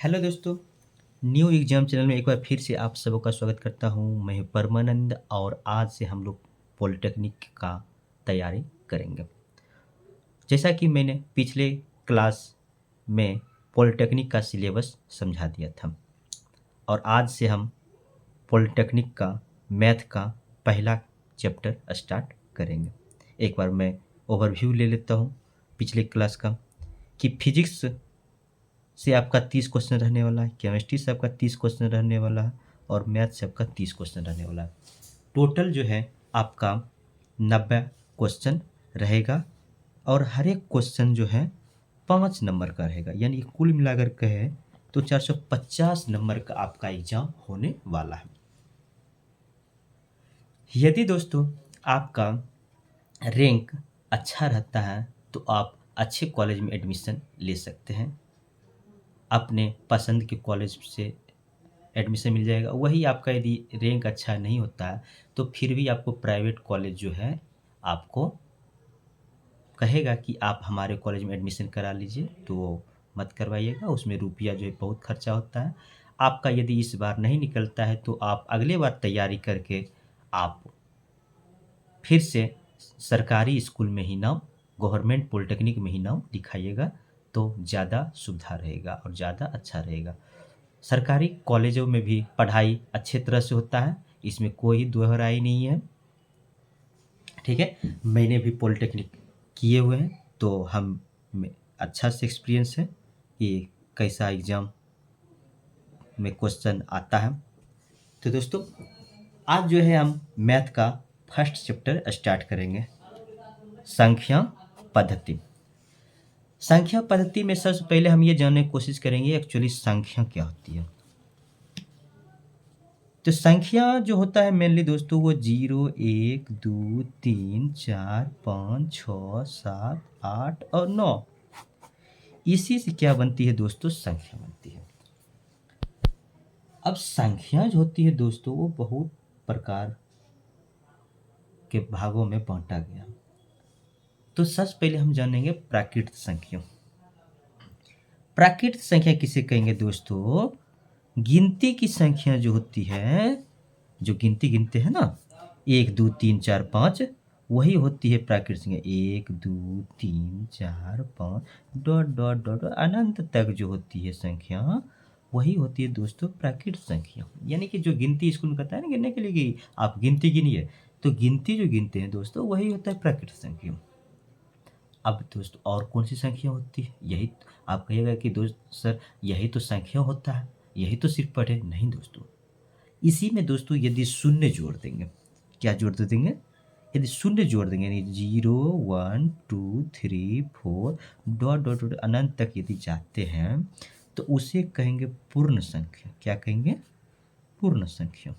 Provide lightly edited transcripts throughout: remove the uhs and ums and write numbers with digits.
Hello दोस्तों, new exam channel में एक बार फिर से आप सबों का स्वागत करता हूँ। मैं हूँ परमानंद और आज से हम लोग पॉलिटेक्निक का तैयारी करेंगे। जैसा कि मैंने पिछले क्लास में पॉलिटेक्निक का सिलेबस समझा दिया था और आज से हम पॉलिटेक्निक का मैथ का पहला चैप्टर स्टार्ट करेंगे। एक बार मैं ओवरव्यू ले लेता हूँ पिछले क्लास का कि फिजिक्स से आपका 30 क्वेश्चन रहने वाला है, केमिस्ट्री से आपका 30 क्वेश्चन रहने वाला है और मैथ से आपका 30 क्वेश्चन रहने वाला है। टोटल जो है आपका 90 क्वेश्चन रहेगा और हर एक क्वेश्चन जो है 5 नंबर का रहेगा, यानी कि कुल मिलाकर कहे तो 450 नंबर का आपका एग्जाम होने वाला है। यदि दोस्तों आपका रैंक अच्छा रहता है तो आप अच्छे कॉलेज में एडमिशन ले सकते हैं, अपने पसंद के कॉलेज से एडमिशन मिल जाएगा। वही आपका यदि रैंक अच्छा नहीं होता है तो फिर भी आपको प्राइवेट कॉलेज जो है आपको कहेगा कि आप हमारे कॉलेज में एडमिशन करा लीजिए, तो वो मत करवाइएगा, उसमें रुपया जो है बहुत खर्चा होता है। आपका यदि इस बार नहीं निकलता है तो आप अगले बार तैयारी करके आप फिर से सरकारी स्कूल में ही नाम, गवर्नमेंट पॉलिटेक्निक में ही नाम लिखाइएगा, तो ज़्यादा सुविधा रहेगा और ज़्यादा अच्छा रहेगा। सरकारी कॉलेजों में भी पढ़ाई अच्छे तरह से होता है, इसमें कोई दोहराई नहीं है। ठीक है, मैंने भी पॉलिटेक्निक किए हुए हैं तो हम में अच्छा से एक्सपीरियंस है कि कैसा एग्ज़ाम में क्वेश्चन आता है। तो दोस्तों आज जो है हम मैथ का फर्स्ट चैप्टर स्टार्ट करेंगे, संख्या पद्धति। संख्या पद्धति में सबसे पहले हम ये जानने की कोशिश करेंगे एक्चुअली संख्या क्या होती है। तो संख्या जो होता है मेनली दोस्तों वो 0, 1, 2, 3, 4, 5, 6, 7, 8 और 9, इसी से क्या बनती है दोस्तों, संख्या बनती है। अब संख्या जो होती है दोस्तों वो बहुत प्रकार के भागों में बांटा गया। तो सबसे पहले हम जानेंगे प्राकृत संख्या। प्राकृत संख्या किसे कहेंगे दोस्तों, गिनती की संख्या जो होती है, जो गिनती गिनते हैं ना 1, 2, 3, 4, 5, वही होती है प्राकृत संख्या। 1, 2, 3, 4, 5 डॉट डॉट डॉट अनंत तक जो होती है संख्या वही होती है दोस्तों प्राकृत संख्या। यानी कि जो गिनती स्कूल में कहता है ना गिनने के लिए कि आप गिनती गिनिए, तो गिनती जो गिनते हैं दोस्तों वही होता है प्राकृत संख्या। अब दोस्तों और कौन सी संख्या होती है, यही आप कहिएगा कि दोस्त सर यही तो संख्या होता है, यही तो सिर्फ पढ़े। नहीं दोस्तों, इसी में दोस्तों यदि शून्य जोड़ देंगे, क्या जोड़ देंगे, यदि शून्य जोड़ देंगे यानी 0, 1, 2, 3, 4 डॉट डॉट डॉट अनंत तक यदि जाते हैं तो उसे कहेंगे पूर्ण संख्या। क्या कहेंगे, पूर्ण संख्या।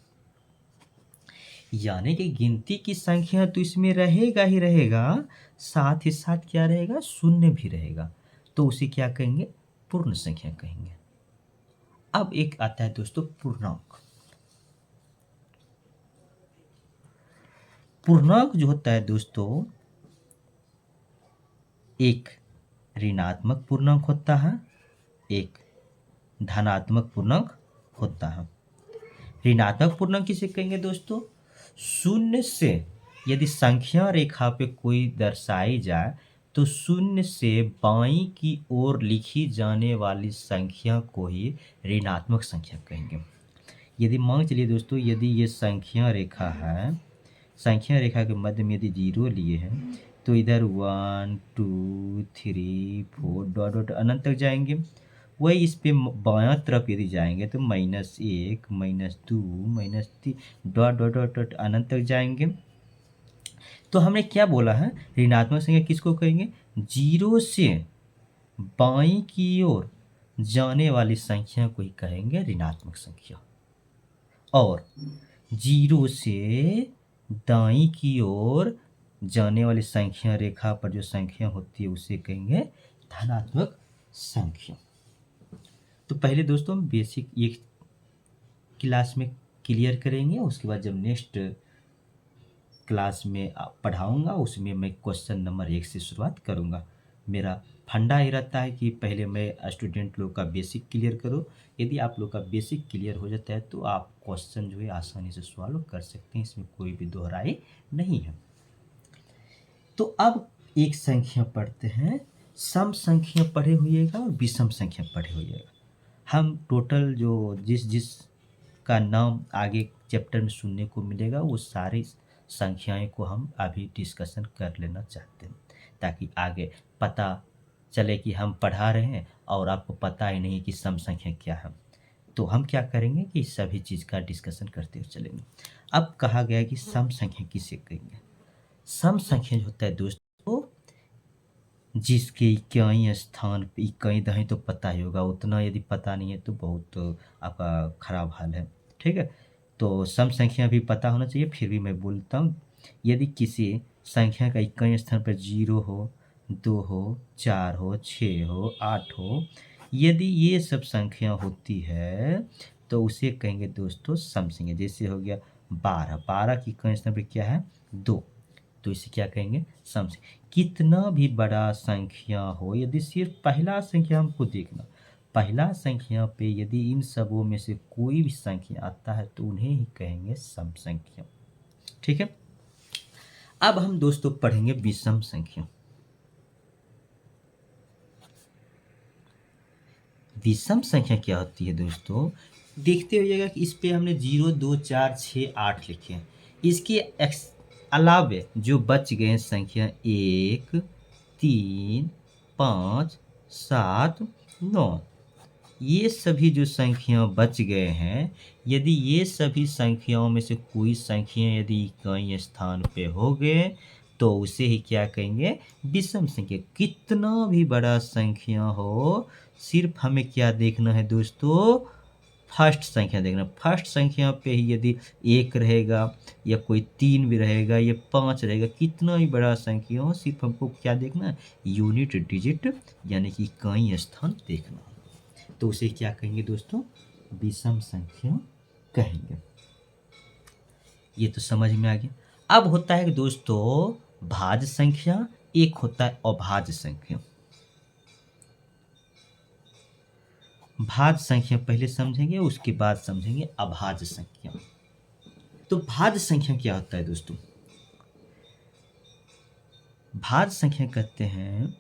यानी कि गिनती की संख्या तो इसमें रहेगा ही रहेगा, साथ ही साथ क्या रहेगा, शून्य भी रहेगा, तो उसे क्या कहेंगे, पूर्ण संख्या कहेंगे। अब एक आता है दोस्तों पूर्णांक। पूर्णांक जो होता है दोस्तों एक ऋणात्मक पूर्णांक होता है, एक धनात्मक पूर्णांक होता है। ऋणात्मक पूर्णांक किसे कहेंगे दोस्तों, शून्य से यदि संख्या रेखा पे कोई दर्शाई जाए तो शून्य से बाईं की ओर लिखी जाने वाली संख्या को ही ऋणात्मक संख्या कहेंगे। यदि मान चलिए दोस्तों, यदि ये संख्या रेखा है, संख्या रेखा के मध्य में यदि 0 लिए हैं तो इधर 1, 2, 3, 4 डॉट डॉट अनंत तक जाएंगे। वही इस पे बायां तरफ यदि जाएंगे तो -1, -2, -3 डॉट डॉट डॉट डॉट अनंत तक जाएंगे। तो हमने क्या बोला है, ऋणात्मक संख्या किसको कहेंगे, 0 से बाईं की ओर जाने वाली संख्या को ही कहेंगे ऋणात्मक संख्या, और 0 से दाईं की ओर जाने वाली संख्या रेखा पर जो संख्या होती है उसे कहेंगे धनात्मक संख्या। तो पहले दोस्तों हम बेसिक ये क्लास में क्लियर करेंगे, उसके बाद जब नेक्स्ट क्लास में पढ़ाऊंगा उसमें मैं क्वेश्चन नंबर 1 से शुरुआत करूंगा। मेरा फंडा ही रहता है कि पहले मैं स्टूडेंट लोग का बेसिक क्लियर करो। यदि आप लोग का बेसिक क्लियर हो जाता है तो आप क्वेश्चन जो है आसानी से सॉल्व कर सकते हैं, इसमें कोई भी दोहराई नहीं है। तो अब एक संख्या पढ़ते हैं, सम संख्या पढ़े हुइएगा और विषम संख्या पढ़े हुइएगा। हम टोटल जो जिस जिस का नाम आगे चैप्टर में सुनने को मिलेगा वो सारी संख्याएं को हम अभी डिस्कशन कर लेना चाहते हैं, ताकि आगे पता चले कि हम पढ़ा रहे हैं और आपको पता ही नहीं कि सम संख्या क्या है। तो हम क्या करेंगे कि सभी चीज़ का डिस्कशन करते हुए चलेंगे। अब कहा गया है कि सम संख्या किसे कहेंगे। सम संख्या जो होता है दोस्तों, जिसके इक्याई स्थान पे, इक्याई दहें तो पता ही होगा, उतना यदि पता नहीं है तो बहुत आपका खराब हाल है। ठीक है, तो सम संख्या भी पता होना चाहिए, फिर भी मैं बोलता हूँ। यदि किसी संख्या का इक्याई स्थान पर 0 हो, 2 हो, 4 हो, 6 हो, 8 हो, यदि ये सब संख्या होती है तो उसे कहेंगे दोस्तों सम संख्या। जैसे हो गया 12, 12 की इक्याई स्थान पर क्या है 2, तो इसे क्या कहेंगे सम संख्या। कितना भी बड़ा संख्या हो, यदि सिर्फ पहला संख्या हमको देखना, पहला संख्या पे यदि इन सबों में से कोई भी संख्या आता है तो उन्हें ही कहेंगे सम संख्या। ठीक है, अब हम दोस्तों पढ़ेंगे विषम संख्या। विषम संख्या क्या होती है दोस्तों, देखते होइएगा कि इस पे हमने 0, 2, 4, 6, 8 लिखे हैं। इसके अलावे जो बच गए संख्या 1, 3, 5, 7, 9, ये सभी जो संख्या बच गए हैं, यदि ये सभी संख्याओं में से कोई संख्या यदि इक्याई स्थान पे हो गए तो उसे ही क्या कहेंगे विषम संख्या। कितना भी बड़ा संख्या हो, सिर्फ हमें क्या देखना है दोस्तों, फर्स्ट संख्या देखना। फर्स्ट संख्या पे ही यदि 1 रहेगा या कोई 3 भी रहेगा या 5 रहेगा, कितना भी बड़ा संख्या हो, सिर्फ हमको क्या देखना है यूनिट डिजिट यानी कि इकाई स्थान देखना है। तो उसे क्या कहेंगे दोस्तों विषम संख्या कहेंगे। ये तो समझ में आ गया। अब होता है कि दोस्तों भाज्य संख्या, एक होता है अभाज्य संख्या। भाज्य संख्या पहले समझेंगे, उसके बाद समझेंगे अभाज्य संख्या। तो भाज्य संख्या क्या होता है दोस्तों, भाज्य संख्या कहते हैं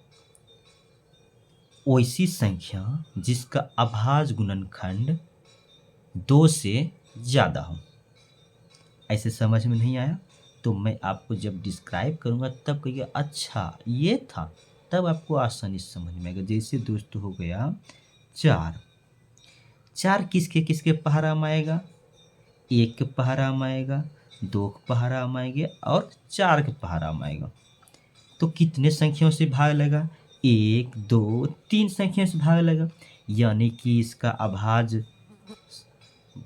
वैसी संख्या जिसका अभाज्य गुणनखंड 2 से ज़्यादा हो। ऐसे समझ में नहीं आया तो मैं आपको जब डिस्क्राइब करूँगा तब कहिए अच्छा ये था, तब आपको आसानी से समझ में आएगा। जैसे दोस्तों हो गया 4, 4 किसके किसके पहाड़ा में आएगा, 1 के पहाड़ा में आएगा, 2 के पहाड़ा में आएगा और 4 के पहाड़ा में आएगा। तो कितने संख्याओं से भाग लगा, 1, 2, 3 संख्या से भाग लगा, यानी कि इसका अभाज्य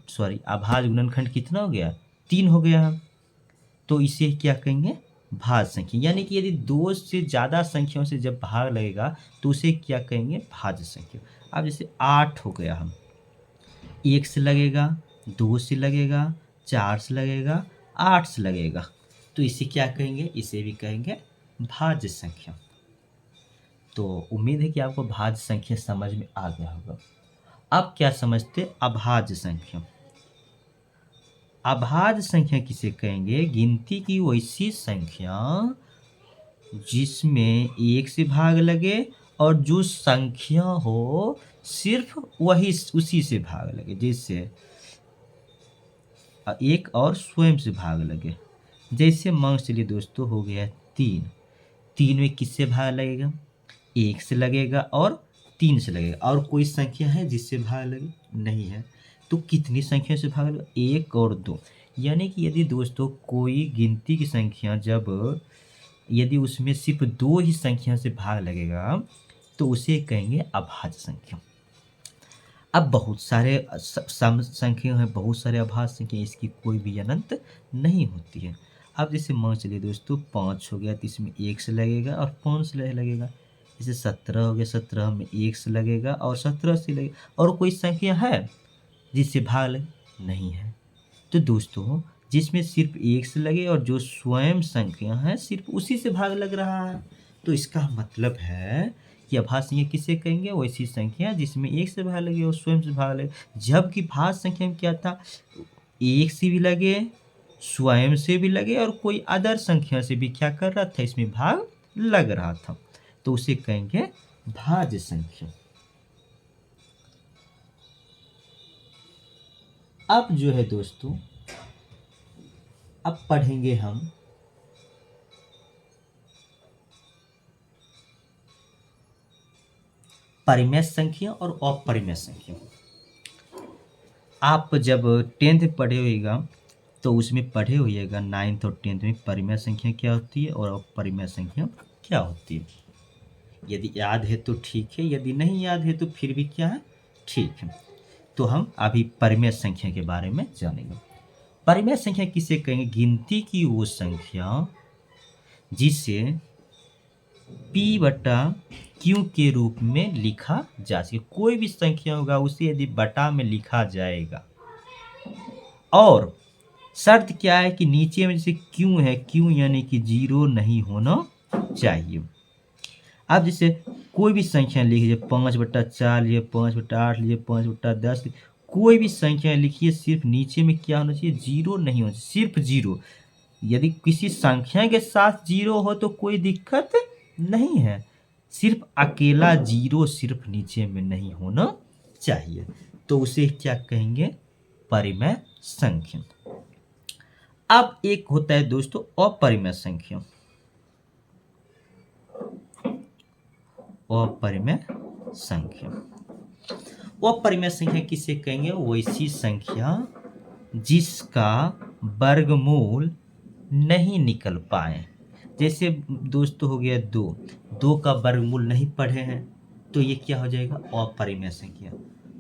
गुणनखंड कितना हो गया 3 हो गया। तो इसे क्या कहेंगे भाज्य संख्या, यानी कि यदि 2 से ज़्यादा संख्याओं से जब भाग लगेगा तो उसे क्या कहेंगे भाज्य संख्या। अब जैसे 8 हो गया, हम 1 से लगेगा, 2 से लगेगा, 4 से लगेगा, 8 से लगेगा, तो इसे क्या कहेंगे, इसे भी कहेंगे भाज्य संख्या। तो उम्मीद है कि आपको भाज्य संख्या समझ में आ गया होगा। अब क्या समझते अभाज्य संख्या। अभाज्य संख्या किसे कहेंगे, गिनती की वैसी संख्या जिसमें 1 से भाग लगे और जो संख्या हो सिर्फ वही उसी से भाग लगे। जैसे 1 और स्वयं से भाग लगे, जैसे मान चलिए दोस्तों हो गया 3, 3 में किससे भाग लगेगा, 1 से लगेगा और 3 से लगेगा, और कोई संख्या है जिससे भाग लगे नहीं है। तो कितनी संख्या से भाग लगा, 1 और 2। यानी कि यदि दोस्तों कोई गिनती की संख्या जब यदि उसमें सिर्फ 2 ही संख्या से भाग लगेगा तो उसे कहेंगे अभाज्य संख्या। अब बहुत सारे सम संख्या हैं, बहुत सारे अभाज्य संख्या, इसकी कोई भी अनंत नहीं होती है। अब जैसे मान चलिए दोस्तों 5 हो गया तो इसमें 1 से लगेगा और 5 से लगेगा। जैसे 17 हो गया, 17 में 1 से लगेगा और 17 से लगेगा, और कोई संख्या है जिससे भाग लगे नहीं है। तो दोस्तों जिसमें सिर्फ 1 से लगे और जो स्वयं संख्या है सिर्फ उसी से भाग लग रहा है, तो इसका मतलब है कि अभाज्य संख्या किसे कहेंगे? वैसी संख्या जिसमें एक से भाग लगे और स्वयं से भाग लगे। जबकि भाज्य संख्या में क्या था? एक से भी लगे, स्वयं से भी लगे और कोई अदर संख्या से भी क्या कर रहा था? इसमें भाग लग रहा था, तो उसे कहेंगे भाज्य संख्या। अब जो है दोस्तों, अब पढ़ेंगे हम परिमेय संख्या और अपरिमेय संख्या। आप जब 10th पढ़े होइएगा तो उसमें पढ़े होइएगा 9th और 10th में परिमेय संख्या क्या होती है और अपरिमेय संख्या क्या होती है। यदि याद है तो ठीक है, यदि नहीं याद है तो फिर भी क्या है, ठीक है। तो हम अभी परिमेय संख्या के बारे में जानेंगे। परिमेय संख्या किसे कहेंगे? गिनती की वो संख्या जिसे p/q के रूप में लिखा जा सके। कोई भी संख्या होगा उसे यदि बटा में लिखा जाएगा, और शर्त क्या है कि नीचे में जैसे q है, q यानी कि 0 नहीं होना चाहिए। अब जैसे कोई भी संख्या लिखिए, 5/4 लिए, 5/8 लिए, 5/10, कोई भी संख्या लिखिए, सिर्फ नीचे में क्या होना चाहिए? 0 नहीं होना चाहिए, सिर्फ 0। यदि किसी संख्या के साथ 0 हो तो कोई दिक्कत नहीं है, सिर्फ अकेला 0 सिर्फ नीचे में नहीं होना चाहिए, तो उसे क्या कहेंगे? परिमेय संख्या। अब एक होता है दोस्तों अपरिमेय संख्या। अपरिमेय संख्या, अपरिमेय संख्या किसे कहेंगे? वैसी संख्या जिसका वर्गमूल नहीं निकल पाए। जैसे दोस्तों हो गया 2 का वर्गमूल नहीं पढ़े हैं तो ये क्या हो जाएगा? अपरिमेय संख्या।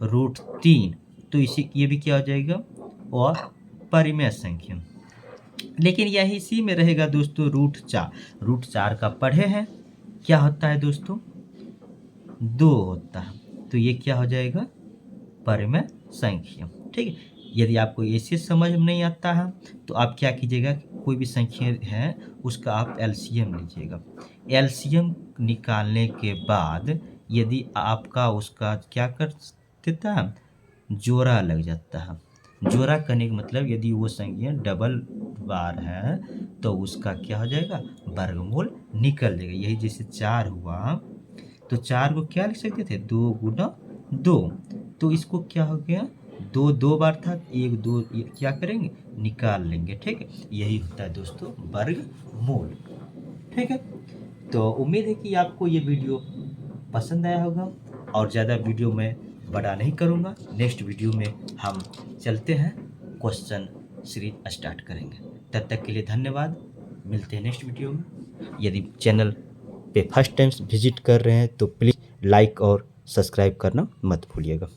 √3, तो इसी ये भी क्या हो जाएगा? अपरिमेय संख्या। लेकिन यही इसी में रहेगा दोस्तों √4। √4 का पढ़े हैं, क्या होता है दोस्तों? 2 होता है, तो ये क्या हो जाएगा? परिमेय संख्या। ठीक है। यदि आपको ऐसे समझ में नहीं आता है तो आप क्या कीजिएगा, कोई भी संख्या है उसका आप एलसीएम लीजिएगा। एलसीएम निकालने के बाद यदि आपका उसका क्या कर देता है? जोड़ा लग जाता है। जोड़ा करने का मतलब यदि वो संख्या डबल बार है तो उसका क्या हो जाएगा? वर्गमूल निकल जाएगा। यही जैसे 4 हुआ तो 4 को क्या लिख सकते थे? 2 गुना 2, तो इसको क्या हो गया? 2 बार था, 1 2 क्या करेंगे? निकाल लेंगे। ठीक है, यही होता है दोस्तों वर्गमूल। ठीक है, तो उम्मीद है कि आपको ये वीडियो पसंद आया होगा, और ज़्यादा वीडियो मैं बड़ा नहीं करूँगा। नेक्स्ट वीडियो में हम चलते हैं, क्वेश्चन सीरीज स्टार्ट करेंगे। तब तक के लिए धन्यवाद, मिलते हैं नेक्स्ट वीडियो में। यदि चैनल पे फर्स्ट टाइम विजिट कर रहे हैं तो प्लीज़ लाइक और सब्सक्राइब करना मत भूलिएगा।